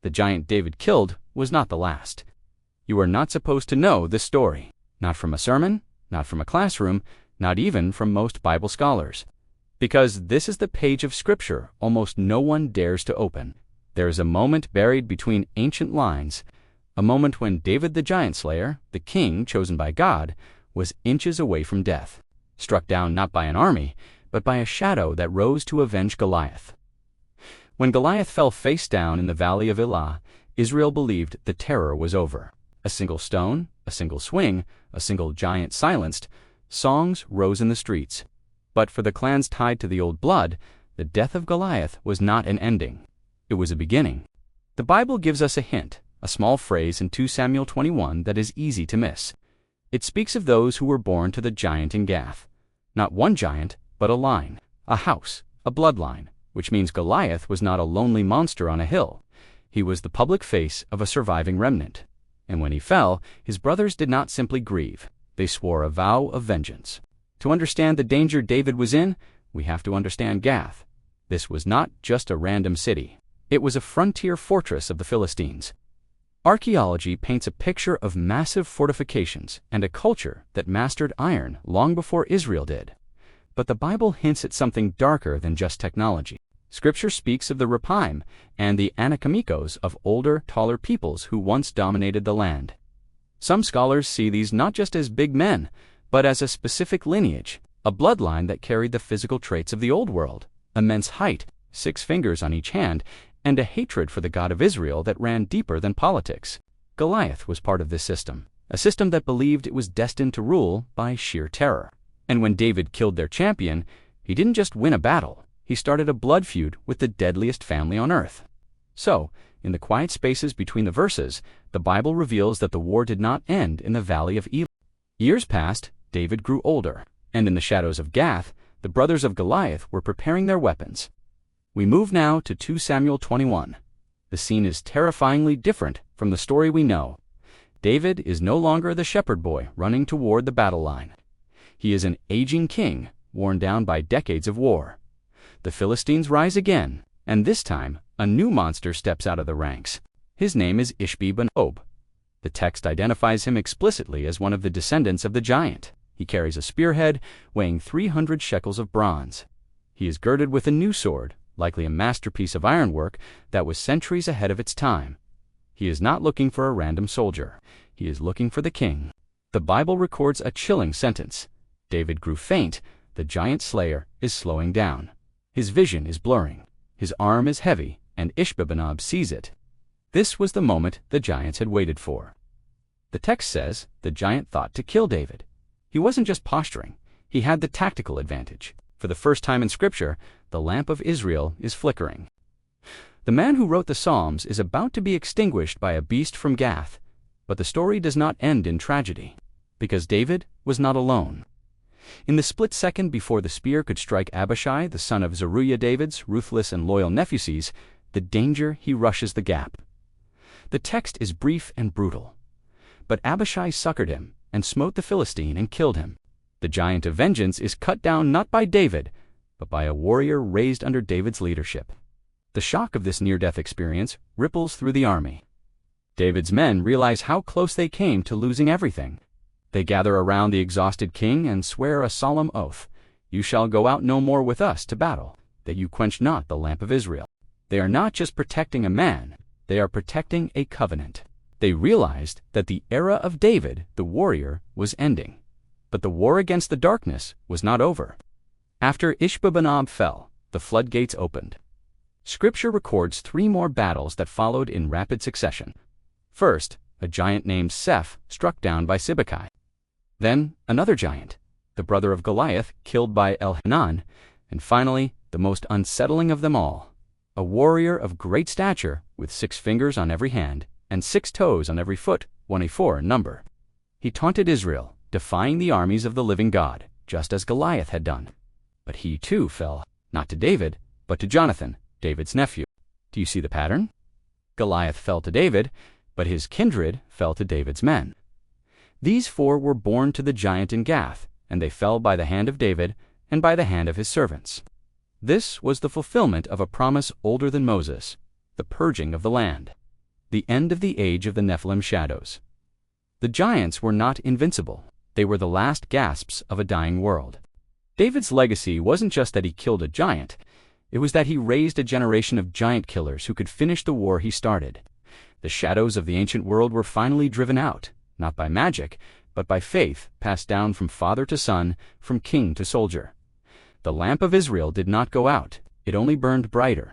The giant David killed was not the last. You are not supposed to know this story. Not from a sermon, not from a classroom, not even from most Bible scholars. Because this is the page of Scripture almost no one dares to open. There is a moment buried between ancient lines, a moment when David the giant slayer, the king chosen by God, was inches away from death, struck down not by an army, but by a shadow that rose to avenge Goliath. When Goliath fell face down in the Valley of Elah, Israel believed the terror was over. A single stone, a single swing, a single giant silenced, songs rose in the streets. But for the clans tied to the old blood, the death of Goliath was not an ending. It was a beginning. The Bible gives us a hint, a small phrase in 2 Samuel 21 that is easy to miss. It speaks of those who were born to the giant in Gath. Not one giant, but a line, a house, a bloodline, which means Goliath was not a lonely monster on a hill. He was the public face of a surviving remnant. And when he fell, his brothers did not simply grieve. They swore a vow of vengeance. To understand the danger David was in, we have to understand Gath. This was not just a random city. It was a frontier fortress of the Philistines. Archaeology paints a picture of massive fortifications and a culture that mastered iron long before Israel did. But the Bible hints at something darker than just technology. Scripture speaks of the Rephaim and the Anakamikos of older, taller peoples who once dominated the land. Some scholars see these not just as big men, but as a specific lineage, a bloodline that carried the physical traits of the old world, immense height, 6 fingers on each hand, and a hatred for the God of Israel that ran deeper than politics. Goliath was part of this system, a system that believed it was destined to rule by sheer terror. And when David killed their champion, he didn't just win a battle, he started a blood feud with the deadliest family on earth. So, in the quiet spaces between the verses, the Bible reveals that the war did not end in the Valley of Elah. Years passed, David grew older, and in the shadows of Gath, the brothers of Goliath were preparing their weapons. We move now to 2 Samuel 21. The scene is terrifyingly different from the story we know. David is no longer the shepherd boy running toward the battle line. He is an aging king, worn down by decades of war. The Philistines rise again, and this time, a new monster steps out of the ranks. His name is Ishbi-Benob. The text identifies him explicitly as one of the descendants of the giant. He carries a spearhead weighing 300 shekels of bronze. He is girded with a new sword, likely a masterpiece of ironwork that was centuries ahead of its time. He is not looking for a random soldier. He is looking for the king. The Bible records a chilling sentence. David grew faint. The giant slayer is slowing down. His vision is blurring. His arm is heavy, and Ishbi-Benob sees it. This was the moment the giants had waited for. The text says the giant thought to kill David. He wasn't just posturing. He had the tactical advantage. For the first time in Scripture, the lamp of Israel is flickering. The man who wrote the Psalms is about to be extinguished by a beast from Gath, but the story does not end in tragedy, because David was not alone. In the split second before the spear could strike Abishai, the son of Zeruiah David's ruthless and loyal nephew, the danger he rushes the gap. The text is brief and brutal. But Abishai succored him and smote the Philistine and killed him. The giant of vengeance is cut down not by David, but by a warrior raised under David's leadership. The shock of this near-death experience ripples through the army. David's men realize how close they came to losing everything. They gather around the exhausted king and swear a solemn oath. You shall go out no more with us to battle, that you quench not the lamp of Israel. They are not just protecting a man, they are protecting a covenant. They realized that the era of David, the warrior, was ending. But the war against the darkness was not over. After Ishbi-Benob fell, the floodgates opened. Scripture records 3 more battles that followed in rapid succession. First, a giant named Seph struck down by Sibbecai. Then, another giant, the brother of Goliath, killed by Elhanan. And finally, the most unsettling of them all, a warrior of great stature with 6 fingers on every hand and 6 toes on every foot, 104 in number. He taunted Israel, defying the armies of the living God, just as Goliath had done. But he too fell, not to David, but to Jonathan, David's nephew. Do you see the pattern? Goliath fell to David, but his kindred fell to David's men. These 4 were born to the giant in Gath, and they fell by the hand of David and by the hand of his servants. This was the fulfillment of a promise older than Moses, the purging of the land. the end of the age of the Nephilim shadows. The giants were not invincible. They were the last gasps of a dying world. David's legacy wasn't just that he killed a giant. It was that he raised a generation of giant killers who could finish the war he started. The shadows of the ancient world were finally driven out, not by magic, but by faith passed down from father to son, from king to soldier. The lamp of Israel did not go out, it only burned brighter.